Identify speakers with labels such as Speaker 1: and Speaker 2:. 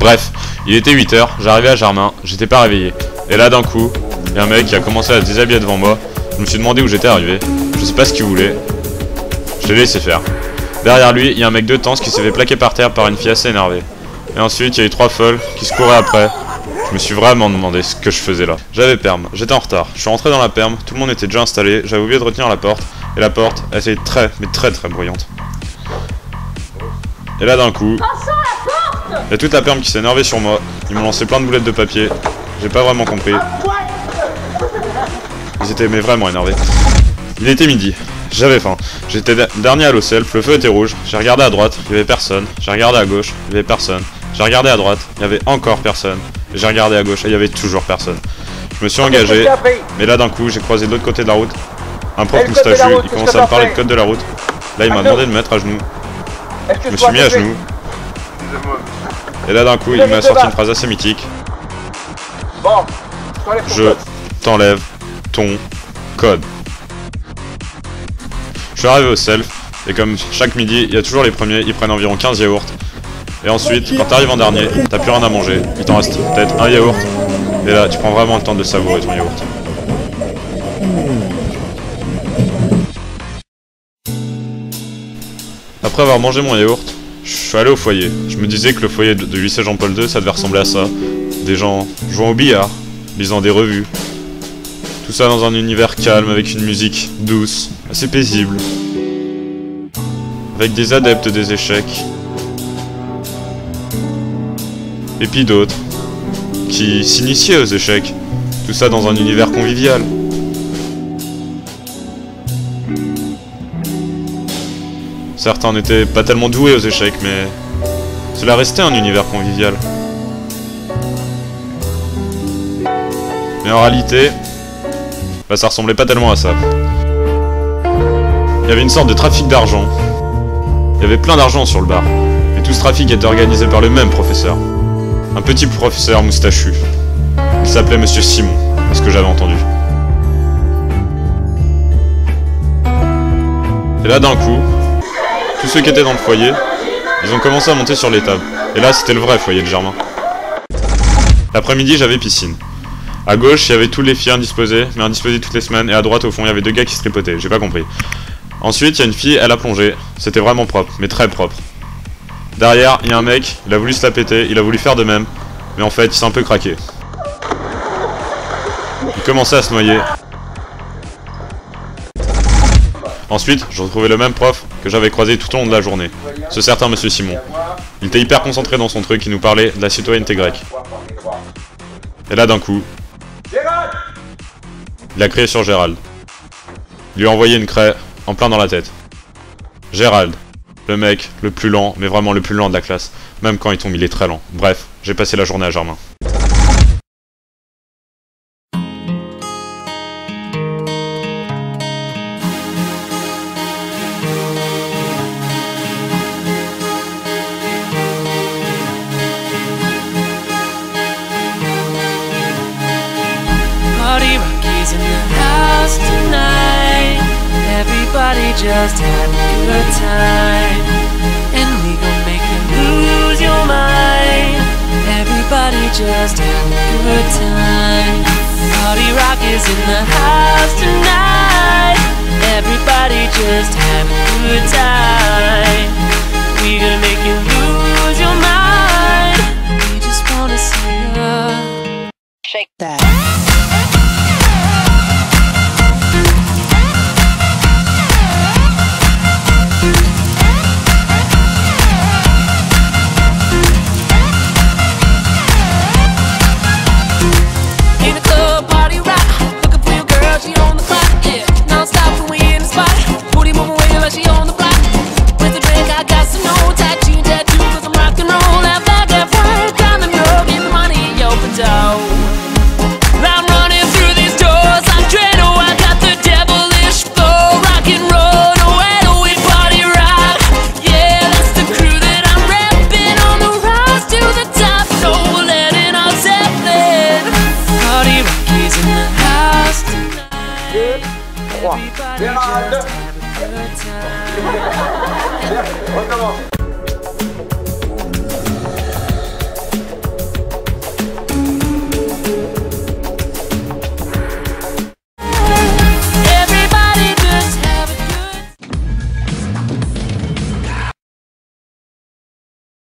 Speaker 1: Bref, il était 8 h, j'arrivais à Germain, j'étais pas réveillé. Et là d'un coup, il y a un mec qui a commencé à se déshabiller devant moi. Je me suis demandé où j'étais arrivé. Je sais pas ce qu'il voulait. Je l'ai laissé faire. Derrière lui, il y a un mec de Tence qui s'est fait plaquer par terre par une fille assez énervée. Et ensuite, il y a eu 3 folles qui se couraient après. Je me suis vraiment demandé ce que je faisais là. J'avais perm, j'étais en retard. Je suis rentré dans la perm, tout le monde était déjà installé. J'avais oublié de retenir la porte. Et la porte, elle était très bruyante. Et là d'un coup, il y a toute la perm qui s'est énervée sur moi. Ils m'ont lancé plein de boulettes de papier. J'ai pas vraiment compris. Ils étaient mais vraiment énervés. Il était midi. J'avais faim. J'étais dernier à l'eau self, le feu était rouge. J'ai regardé à droite, il y avait personne. J'ai regardé à gauche, il y avait personne. J'ai regardé à droite, il y avait encore personne. J'ai regardé à gauche et il y avait toujours personne. Je me suis engagé, mais là d'un coup, j'ai croisé de l'autre côté de la route un prof moustachu. Il commençait à me parler de code de la route. Là, il m'a demandé de me mettre à genoux. Je me suis mis à genoux. Et là d'un coup, il m'a sorti une phrase assez mythique. Je t'enlève ton code. Je suis arrivé au self, et comme chaque midi, il y a toujours les premiers, ils prennent environ 15 yaourts. Et ensuite, quand t'arrives en dernier, t'as plus rien à manger, il t'en reste peut-être un yaourt. Et là, tu prends vraiment le temps de savourer ton yaourt. Après avoir mangé mon yaourt, je suis allé au foyer. Je me disais que le foyer du lycée Jean-Paul II, ça devait ressembler à ça. Des gens jouant au billard, lisant des revues. Tout ça dans un univers calme, avec une musique douce, assez paisible. Avec des adeptes des échecs. Et puis d'autres, qui s'initiaient aux échecs. Tout ça dans un univers convivial. Certains n'étaient pas tellement doués aux échecs, mais cela restait un univers convivial. Mais en réalité, bah ça ressemblait pas tellement à ça. Il y avait une sorte de trafic d'argent. Il y avait plein d'argent sur le bar. Et tout ce trafic était organisé par le même professeur. Un petit professeur moustachu. Il s'appelait Monsieur Simon, à ce que j'avais entendu. Et là d'un coup, tous ceux qui étaient dans le foyer, ils ont commencé à monter sur les tables. Et là c'était le vrai foyer de Germain. L'après-midi j'avais piscine. À gauche il y avait tous les filles indisposées, mais indisposées toutes les semaines. Et à droite au fond il y avait 2 gars qui se tripotaient, j'ai pas compris. Ensuite il y a une fille, elle a plongé. C'était vraiment propre, mais très propre. Derrière il y a un mec, il a voulu se la péter, il a voulu faire de même. Mais en fait il s'est un peu craqué. Il commençait à se noyer. Ensuite, je retrouvais le même prof que j'avais croisé tout au long de la journée, ce certain Monsieur Simon. Il était hyper concentré dans son truc, il nous parlait de la citoyenneté grecque. Et là d'un coup, il a crié sur Gérald. Il lui a envoyé une craie en plein dans la tête. Gérald, le mec le plus lent, mais vraiment le plus lent de la classe. Même quand il tombe, il est très lent. Bref, j'ai passé la journée à Germain.
Speaker 2: In the house tonight, everybody just have a good time, and we gon' make you lose your mind. Everybody just have a good time. Party rock is in the house tonight. Everybody just have a good time. We gonna make you lose your mind. We just wanna see ya shake that.
Speaker 3: Gérald. Recommence.